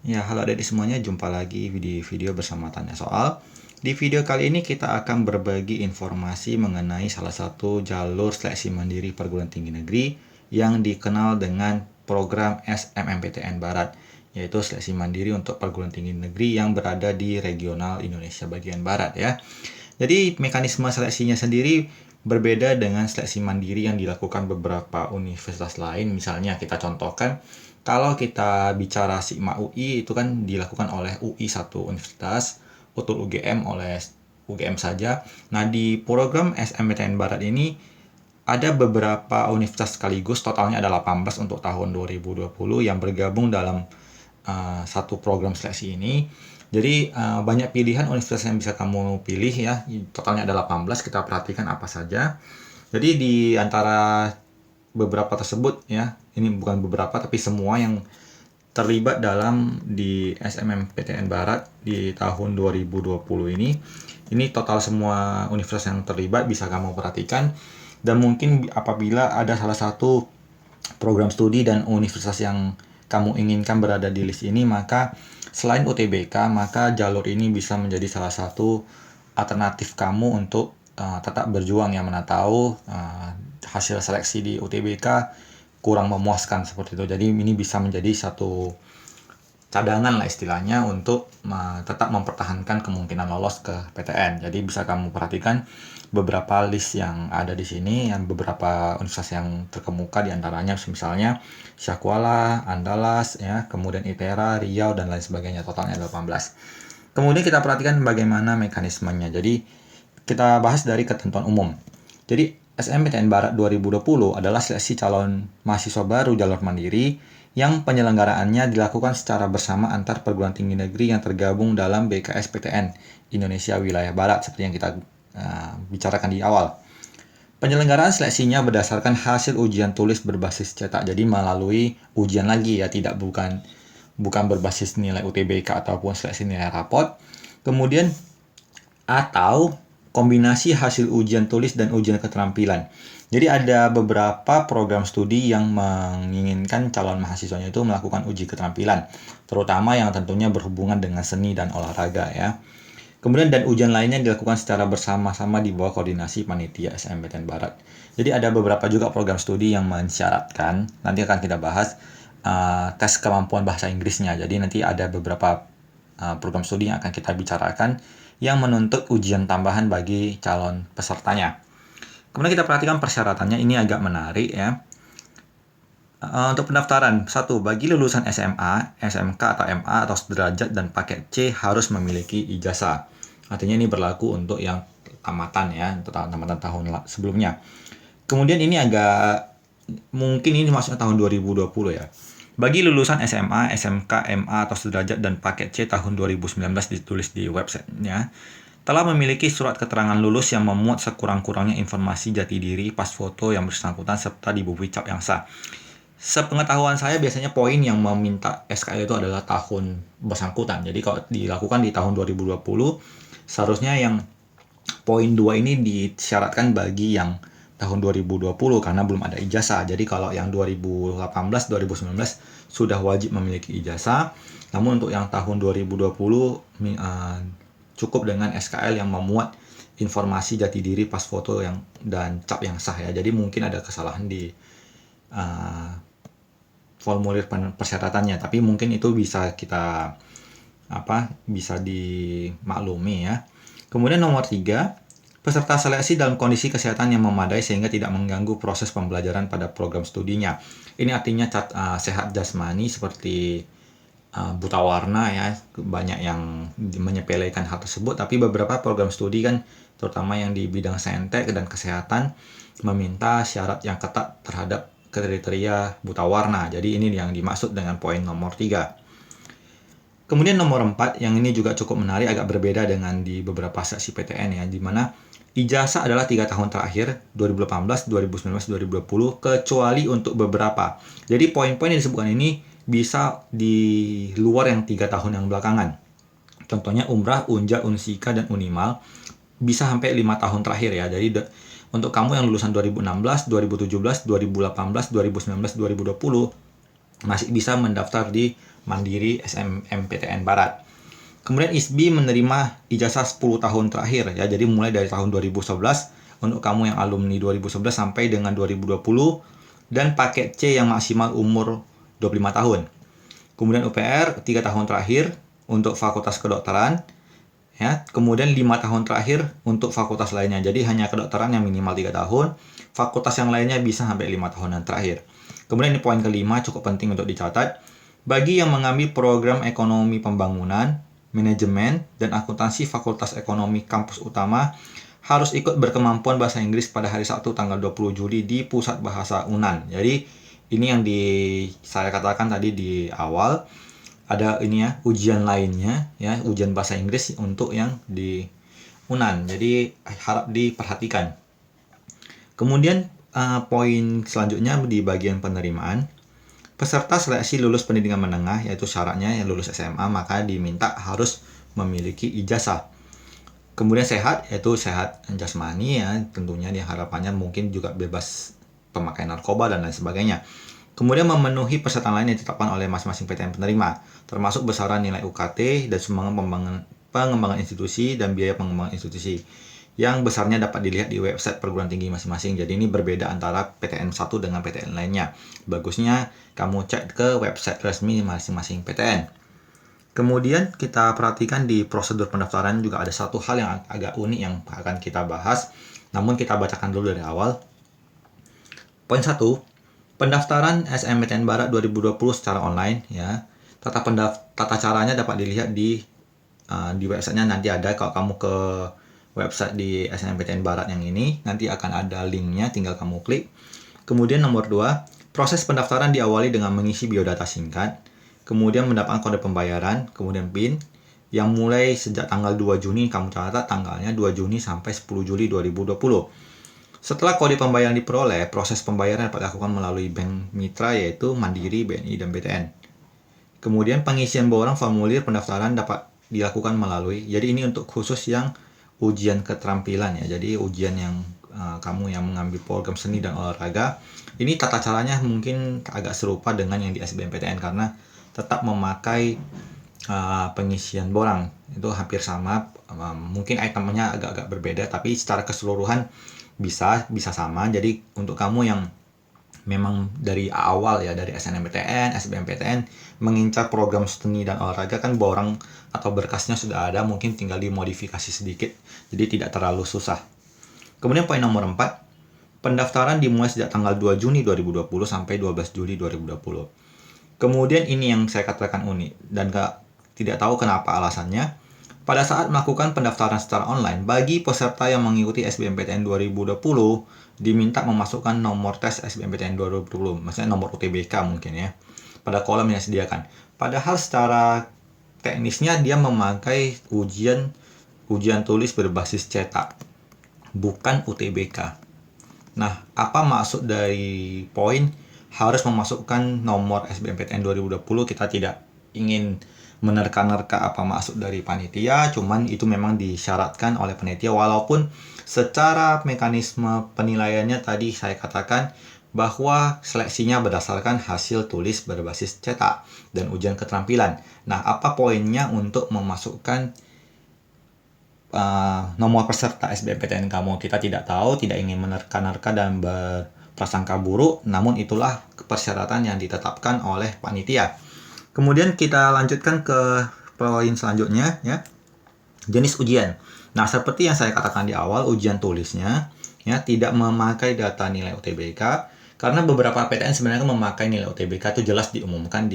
Ya, halo adik semuanya, jumpa lagi di video bersama Tanya Soal. Di video kali ini kita akan berbagi informasi mengenai salah satu jalur seleksi mandiri perguruan tinggi negeri yang dikenal dengan program SMMPTN Barat, yaitu seleksi mandiri untuk perguruan tinggi negeri yang berada di regional Indonesia bagian Barat ya. Jadi mekanisme seleksinya sendiri berbeda dengan seleksi mandiri yang dilakukan beberapa universitas lain. Misalnya kita contohkan, kalau kita bicara Sigma UI itu kan dilakukan oleh UI satu universitas, untuk UGM oleh UGM saja. Nah, di program SMPTN Barat ini ada beberapa universitas sekaligus, totalnya ada 18 untuk tahun 2020 yang bergabung dalam satu program seleksi ini. Jadi banyak pilihan universitas yang bisa kamu pilih ya, totalnya ada 18, kita perhatikan apa saja. Jadi di antara beberapa tersebut ya, ini bukan beberapa tapi semua yang terlibat dalam di SMMPTN Barat di tahun 2020 ini total semua universitas yang terlibat bisa kamu perhatikan. Dan mungkin apabila ada salah satu program studi dan universitas yang kamu inginkan berada di list ini, maka selain UTBK, maka jalur ini bisa menjadi salah satu alternatif kamu untuk tetap berjuang, yang mana tahu hasil seleksi di UTBK kurang memuaskan seperti itu. Jadi ini bisa menjadi satu cadangan lah istilahnya untuk tetap mempertahankan kemungkinan lolos ke PTN. Jadi bisa kamu perhatikan beberapa list yang ada di sini, yang beberapa universitas yang terkemuka di antaranya misalnya Syakuala, Andalas, ya, kemudian ITERA, Riau, dan lain sebagainya, totalnya 18. Kemudian kita perhatikan bagaimana mekanismenya. Jadi kita bahas dari ketentuan umum. Jadi SMPTN Barat 2020 adalah seleksi calon mahasiswa baru jalur mandiri yang penyelenggaraannya dilakukan secara bersama antar perguruan tinggi negeri yang tergabung dalam BKSPTN Indonesia Wilayah Barat, seperti yang kita bicarakan di awal. Penyelenggaraan seleksinya berdasarkan hasil ujian tulis berbasis cetak, jadi melalui ujian lagi ya, bukan berbasis nilai UTBK ataupun seleksi nilai rapot. Kemudian atau kombinasi hasil ujian tulis dan ujian keterampilan. Jadi ada beberapa program studi yang menginginkan calon mahasiswanya itu melakukan uji keterampilan, terutama yang tentunya berhubungan dengan seni dan olahraga ya. Kemudian dan ujian lainnya dilakukan secara bersama-sama di bawah koordinasi panitia SMPTN Barat. Jadi ada beberapa juga program studi yang mensyaratkan, nanti akan kita bahas tes kemampuan bahasa Inggrisnya. Jadi nanti ada beberapa program studi yang akan kita bicarakan yang menuntut ujian tambahan bagi calon pesertanya. Kemudian kita perhatikan persyaratannya, ini agak menarik ya. Untuk pendaftaran, 1. Bagi lulusan SMA, SMK atau MA atau sederajat dan paket C harus memiliki ijazah. Artinya ini berlaku untuk yang tamatan ya, tamatan tahun sebelumnya. Kemudian ini mungkin ini maksudnya tahun 2020 ya. Bagi lulusan SMA, SMK, MA atau sederajat dan paket C tahun 2019 ditulis di websitenya, telah memiliki surat keterangan lulus yang memuat sekurang-kurangnya informasi jati diri, pas foto yang bersangkutan, serta di buku cap yang sah. Sepengetahuan saya biasanya poin yang meminta SKL itu adalah tahun bersangkutan. Jadi kalau dilakukan di tahun 2020, seharusnya yang poin 2 ini disyaratkan bagi yang tahun 2020 karena belum ada ijazah. Jadi kalau yang 2018, 2019 sudah wajib memiliki ijazah. Namun untuk yang tahun 2020 cukup dengan SKL yang memuat informasi jati diri, pas foto dan cap yang sah ya. Jadi mungkin ada kesalahan di formulir persyaratannya, tapi mungkin itu bisa bisa dimaklumi ya. Kemudian nomor 3, peserta seleksi dalam kondisi kesehatan yang memadai sehingga tidak mengganggu proses pembelajaran pada program studinya. Ini artinya sehat jasmani seperti buta warna ya. Banyak yang menyepelekan hal tersebut, tapi beberapa program studi kan, terutama yang di bidang saintek dan kesehatan, meminta syarat yang ketat terhadap kriteria buta warna. Jadi ini yang dimaksud dengan poin nomor 3. Kemudian nomor 4, yang ini juga cukup menarik, agak berbeda dengan di beberapa seleksi PTN ya, di mana ijazah adalah 3 tahun terakhir, 2018, 2019, 2020, kecuali untuk beberapa. Jadi poin-poin yang disebutkan ini bisa di luar yang 3 tahun yang belakangan. Contohnya Umrah, Unja, Unsika, dan Unimal bisa sampai 5 tahun terakhir ya. Jadi untuk kamu yang lulusan 2016, 2017, 2018, 2019, 2020, masih bisa mendaftar di Mandiri SNMPTN Barat. Kemudian ISBI menerima ijazah 10 tahun terakhir ya. Jadi mulai dari tahun 2011 untuk kamu yang alumni 2011 sampai dengan 2020, dan paket C yang maksimal umur 25 tahun. Kemudian UPR 3 tahun terakhir untuk fakultas kedokteran ya. Kemudian 5 tahun terakhir untuk fakultas lainnya. Jadi hanya kedokteran yang minimal 3 tahun, fakultas yang lainnya bisa sampai 5 tahunan terakhir. Kemudian ini poin kelima, cukup penting untuk dicatat. Bagi yang mengambil program ekonomi pembangunan, manajemen, dan akuntansi Fakultas Ekonomi Kampus Utama harus ikut berkemampuan bahasa Inggris pada hari Sabtu tanggal 20 Juli di Pusat Bahasa UNAN. Jadi ini yang saya katakan tadi di awal, ada ini ya, ujian lainnya ya, ujian bahasa Inggris untuk yang di UNAN. Jadi harap diperhatikan. Kemudian poin selanjutnya di bagian penerimaan. Peserta seleksi lulus pendidikan menengah, yaitu syaratnya yang lulus SMA, maka diminta harus memiliki ijazah. Kemudian sehat, yaitu sehat jasmani ya, tentunya dia harapannya mungkin juga bebas pemakaian narkoba dan lain sebagainya. Kemudian memenuhi persyaratan lain yang ditetapkan oleh masing-masing PTN penerima, termasuk besaran nilai UKT dan sumbangan pengembangan institusi dan biaya pengembangan institusi, yang besarnya dapat dilihat di website perguruan tinggi masing-masing. Jadi ini berbeda antara PTN 1 dengan PTN lainnya. Bagusnya kamu cek ke website resmi masing-masing PTN. Kemudian kita perhatikan di prosedur pendaftaran juga ada satu hal yang agak unik yang akan kita bahas. Namun kita bacakan dulu dari awal. Poin 1, pendaftaran SNMPTN Barat 2020 secara online ya. Tata caranya dapat dilihat di websitenya, nanti ada. Kalau kamu ke website di SNMPTN Barat yang ini, nanti akan ada linknya, tinggal kamu klik. Kemudian nomor 2, proses pendaftaran diawali dengan mengisi biodata singkat, kemudian mendapatkan kode pembayaran, kemudian PIN, yang mulai sejak tanggal 2 Juni, kamu catat tanggalnya 2 Juni sampai 10 Juli 2020. Setelah kode pembayaran diperoleh, proses pembayaran dapat dilakukan melalui bank mitra yaitu Mandiri, BNI, dan BTN. Kemudian pengisian borang formulir pendaftaran dapat dilakukan melalui, jadi ini untuk khusus yang ujian keterampilan ya, jadi ujian yang kamu yang mengambil program seni dan olahraga, ini tata caranya mungkin agak serupa dengan yang di SBMPTN karena tetap memakai pengisian borang, itu hampir sama, mungkin itemnya agak-agak berbeda, tapi secara keseluruhan bisa sama. Jadi untuk kamu yang memang dari awal ya, dari SNMPTN, SBMPTN mengincar program seni dan olahraga, kan borang atau berkasnya sudah ada, mungkin tinggal dimodifikasi sedikit, jadi tidak terlalu susah. Kemudian poin nomor 4, pendaftaran dimulai sejak tanggal 2 Juni 2020 sampai 12 Juli 2020. Kemudian ini yang saya katakan unik dan tidak tahu kenapa alasannya. Pada saat melakukan pendaftaran secara online, bagi peserta yang mengikuti SBMPTN 2020, diminta memasukkan nomor tes SBMPTN 2020, maksudnya nomor UTBK mungkin ya, pada kolom yang disediakan. Padahal secara teknisnya dia memakai ujian tulis berbasis cetak, bukan UTBK. Nah, apa maksud dari poin harus memasukkan nomor SBMPTN 2020? Kita tidak ingin menerka-nerka apa maksud dari panitia, cuman itu memang disyaratkan oleh panitia, walaupun secara mekanisme penilaiannya tadi saya katakan bahwa seleksinya berdasarkan hasil tulis berbasis cetak dan ujian keterampilan. Nah, apa poinnya untuk memasukkan nomor peserta SBMPTN kamu? Kita tidak tahu, tidak ingin menerka-nerka dan berprasangka buruk, namun itulah persyaratan yang ditetapkan oleh panitia. Kemudian kita lanjutkan ke poin selanjutnya ya, jenis ujian. Nah, seperti yang saya katakan di awal, ujian tulisnya ya tidak memakai data nilai UTBK, karena beberapa PTN sebenarnya memakai nilai UTBK, itu jelas diumumkan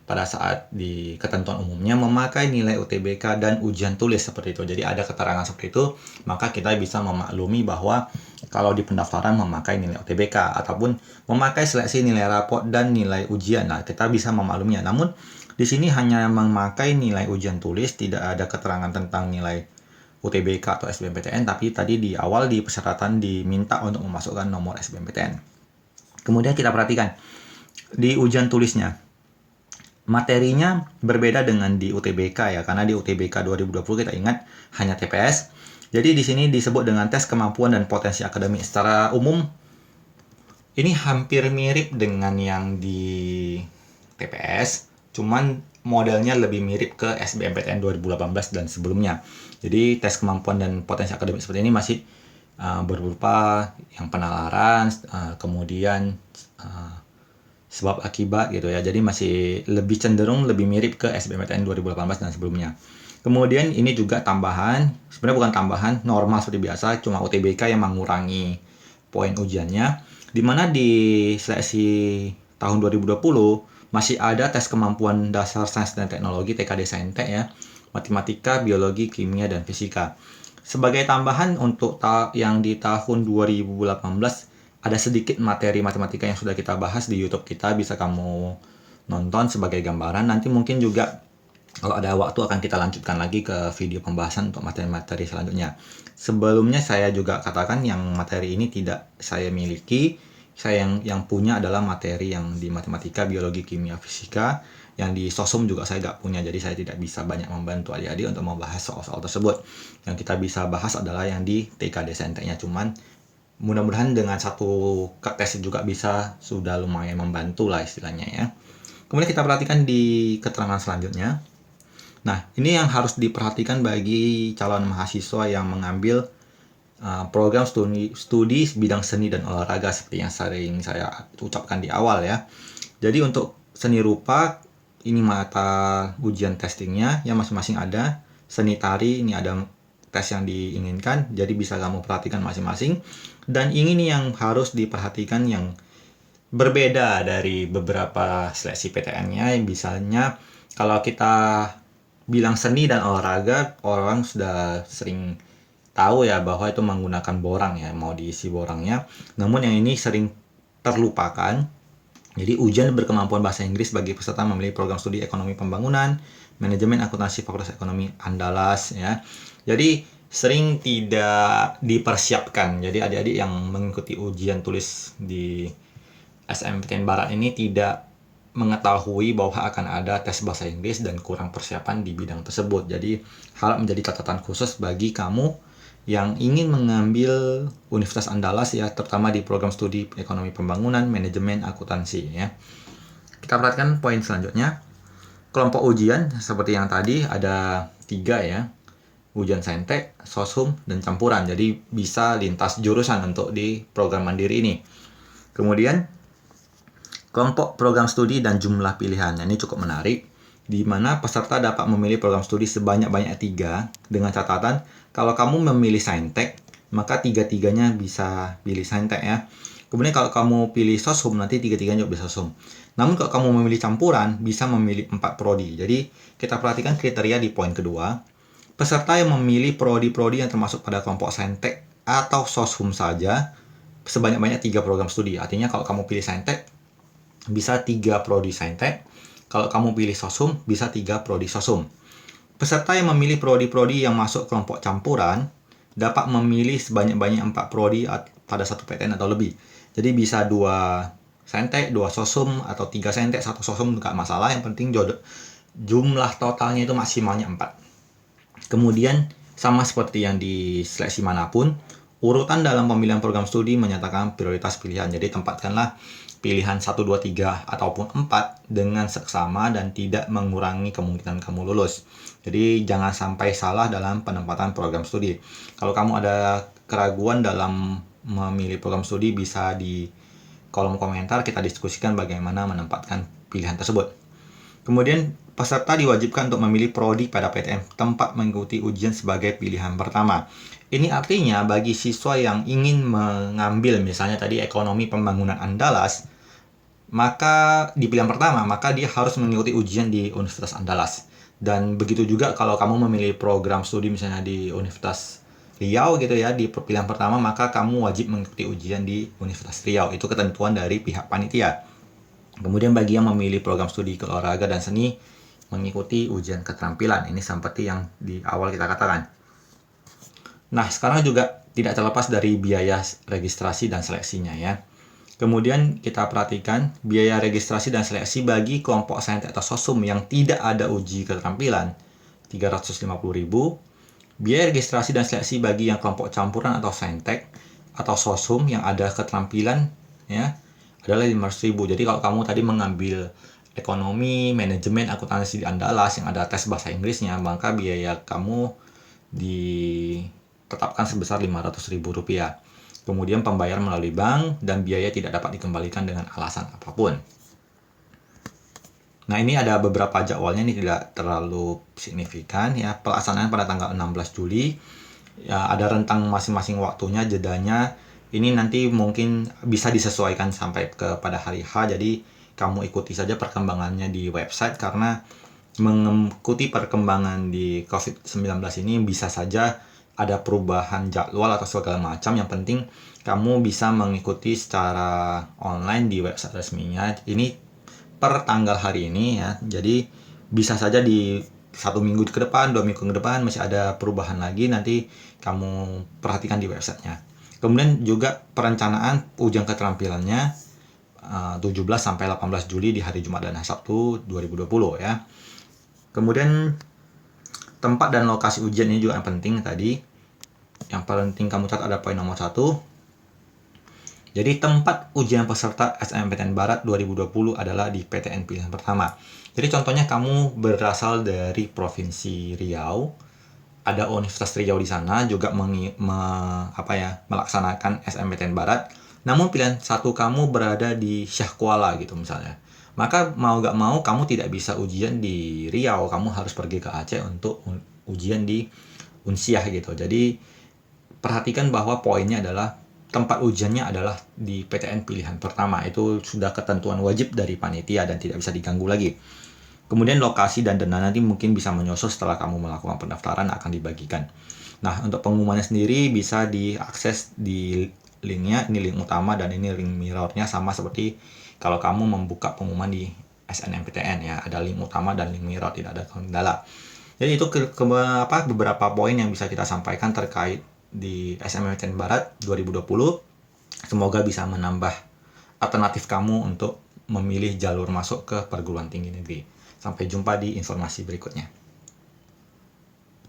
pada saat di ketentuan umumnya memakai nilai UTBK dan ujian tulis seperti itu. Jadi ada keterangan seperti itu, maka kita bisa memaklumi bahwa kalau di pendaftaran memakai nilai UTBK ataupun memakai seleksi nilai raport dan nilai ujian. Nah, kita bisa memakluminya. Namun di sini hanya memakai nilai ujian tulis, tidak ada keterangan tentang nilai UTBK atau SBMPTN, tapi tadi di awal di persyaratan diminta untuk memasukkan nomor SBMPTN. Kemudian kita perhatikan di ujian tulisnya. Materinya berbeda dengan di UTBK ya, karena di UTBK 2020 kita ingat hanya TPS. Jadi di sini disebut dengan tes kemampuan dan potensi akademik. Secara umum ini hampir mirip dengan yang di TPS, cuman modelnya lebih mirip ke SBMPTN 2018 dan sebelumnya. Jadi tes kemampuan dan potensi akademik seperti ini masih berupa yang penalaran, kemudian sebab akibat gitu ya. Jadi masih lebih cenderung lebih mirip ke SBMPTN 2018 dan sebelumnya. Kemudian ini juga tambahan, sebenarnya bukan tambahan, normal seperti biasa, cuma UTBK yang mengurangi poin ujiannya, di mana di seleksi tahun 2020 masih ada tes kemampuan dasar sains dan teknologi TKD Saintek ya, matematika, biologi, kimia, dan fisika. Sebagai tambahan untuk yang di tahun 2018 ada sedikit materi matematika yang sudah kita bahas di YouTube kita, bisa kamu nonton sebagai gambaran. Nanti mungkin juga kalau ada waktu akan kita lanjutkan lagi ke video pembahasan untuk materi-materi selanjutnya. Sebelumnya saya juga katakan yang materi ini tidak saya miliki. Saya yang punya adalah materi yang di matematika, biologi, kimia, fisika. Yang di sosum juga saya nggak punya, jadi saya tidak bisa banyak membantu adik-adik untuk membahas soal-soal tersebut. Yang kita bisa bahas adalah yang di TKD Sainteknya. Cuman mudah-mudahan dengan satu tes juga bisa sudah lumayan membantu lah istilahnya ya. Kemudian kita perhatikan di keterangan selanjutnya. Nah, ini yang harus diperhatikan bagi calon mahasiswa yang mengambil program studi bidang seni dan olahraga seperti yang sering saya ucapkan di awal ya. Jadi untuk seni rupa, ini mata ujian testingnya yang masing-masing ada. Seni tari, ini ada tes yang diinginkan, jadi bisa kamu perhatikan masing-masing. Dan ini yang harus diperhatikan yang berbeda dari beberapa seleksi PTN-nya. Misalnya kalau kita bilang seni dan olahraga, orang sudah sering tahu ya bahwa itu menggunakan borang ya, mau diisi borangnya. Namun yang ini sering terlupakan. Jadi ujian berkemampuan bahasa Inggris bagi peserta memilih program studi ekonomi pembangunan, manajemen akuntansi Fakultas Ekonomi Andalas ya. Jadi sering tidak dipersiapkan. Jadi adik-adik yang mengikuti ujian tulis di SMPTN Barat ini tidak mengetahui bahwa akan ada tes bahasa Inggris dan kurang persiapan di bidang tersebut. Jadi hal menjadi catatan khusus bagi kamu yang ingin mengambil Universitas Andalas ya, terutama di program studi ekonomi pembangunan, manajemen akuntansi ya. Kita perhatikan poin selanjutnya. Kelompok ujian seperti yang tadi ada 3 ya. Ujian saintek, sosum, dan campuran. Jadi bisa lintas jurusan untuk di program mandiri ini. Kemudian kelompok program studi dan jumlah pilihan. Ini cukup menarik, di mana peserta dapat memilih program studi sebanyak-banyak 3 dengan catatan kalau kamu memilih saintek, maka 3-tiganya bisa pilih saintek ya. Kemudian kalau kamu pilih sosum, nanti 3-tiganya juga bisa sosum. Namun kalau kamu memilih campuran, bisa memilih 4 prodi. Jadi kita perhatikan kriteria di poin kedua. Peserta yang memilih prodi-prodi yang termasuk pada kelompok saintek atau sosum saja, sebanyak-banyak 3 program studi. Artinya kalau kamu pilih saintek, bisa 3 prodi saintek. Kalau kamu pilih sosum, bisa 3 prodi sosum. Peserta yang memilih prodi-prodi yang masuk kelompok campuran dapat memilih sebanyak-banyak 4 prodi pada satu PTN atau lebih. Jadi bisa 2 saintek, 2 sosum, atau 3 saintek, 1 sosum, nggak masalah. Yang penting jumlah totalnya itu maksimalnya 4. Kemudian sama seperti yang di seleksi manapun, urutan dalam pemilihan program studi menyatakan prioritas pilihan. Jadi tempatkanlah pilihan 1, 2, 3 ataupun 4 dengan seksama dan tidak mengurangi kemungkinan kamu lulus. Jadi jangan sampai salah dalam penempatan program studi. Kalau kamu ada keraguan dalam memilih program studi, bisa di kolom komentar kita diskusikan bagaimana menempatkan pilihan tersebut. Kemudian peserta diwajibkan untuk memilih prodi pada PTN tempat mengikuti ujian sebagai pilihan pertama. Ini artinya bagi siswa yang ingin mengambil misalnya tadi ekonomi pembangunan Andalas, maka di pilihan pertama, maka dia harus mengikuti ujian di Universitas Andalas. Dan begitu juga kalau kamu memilih program studi misalnya di Universitas Riau gitu ya, di pilihan pertama, maka kamu wajib mengikuti ujian di Universitas Riau. Itu ketentuan dari pihak panitia. Kemudian bagi yang memilih program studi olahraga dan seni, mengikuti ujian keterampilan. Ini seperti yang di awal kita katakan. Nah, sekarang juga tidak terlepas dari biaya registrasi dan seleksinya ya. Kemudian kita perhatikan biaya registrasi dan seleksi bagi kelompok saintek atau sosum yang tidak ada uji keterampilan, 350.000. Biaya registrasi dan seleksi bagi yang kelompok campuran atau saintek atau sosum yang ada keterampilan ya adalah 500.000. Jadi kalau kamu tadi mengambil ekonomi, manajemen, akuntansi di Andalas yang ada tes bahasa Inggrisnya, maka biaya kamu ditetapkan sebesar Rp500.000. Kemudian pembayaran melalui bank dan biaya tidak dapat dikembalikan dengan alasan apapun. Nah, ini ada beberapa jadwalnya, ini tidak terlalu signifikan ya. Pelaksanaan pada tanggal 16 Juli. Ya, ada rentang masing-masing waktunya, jedanya. Ini nanti mungkin bisa disesuaikan sampai kepada hari H. Jadi kamu ikuti saja perkembangannya di website, karena mengikuti perkembangan di COVID-19 ini bisa saja ada perubahan jadwal atau segala macam. Yang penting kamu bisa mengikuti secara online di website resminya. Ini per tanggal hari ini ya. Jadi bisa saja di 1 minggu ke depan, 2 minggu ke depan masih ada perubahan lagi. Nanti kamu perhatikan di websitenya. Kemudian juga perencanaan ujian keterampilannya 17 sampai 18 Juli di hari Jumat dan Sabtu 2020 ya. Kemudian tempat dan lokasi ujian ini juga yang penting tadi. Yang penting kamu catat ada poin nomor 1. Jadi tempat ujian peserta SNMPTN Barat 2020 adalah di PTN pilihan pertama. Jadi contohnya kamu berasal dari Provinsi Riau, ada Universitas Riau di sana juga melaksanakan SNMPTN Barat. Namun pilihan 1 kamu berada di Syah Kuala gitu misalnya. Maka mau gak mau kamu tidak bisa ujian di Riau, kamu harus pergi ke Aceh untuk ujian di Unsiah gitu. Jadi perhatikan bahwa poinnya adalah tempat ujiannya adalah di PTN pilihan pertama. Itu sudah ketentuan wajib dari panitia dan tidak bisa diganggu lagi. Kemudian lokasi dan dana nanti mungkin bisa menyusul setelah kamu melakukan pendaftaran, akan dibagikan. Nah, untuk pengumumannya sendiri bisa diakses di linknya. Ini link utama dan ini link mirrornya, sama seperti kalau kamu membuka pengumuman di SNMPTN ya. Ada link utama dan link mirror, tidak ada kendala. Jadi itu beberapa poin yang bisa kita sampaikan terkait di SNMPTN Barat 2020. Semoga bisa menambah alternatif kamu untuk memilih jalur masuk ke perguruan tinggi negeri. Sampai jumpa di informasi berikutnya.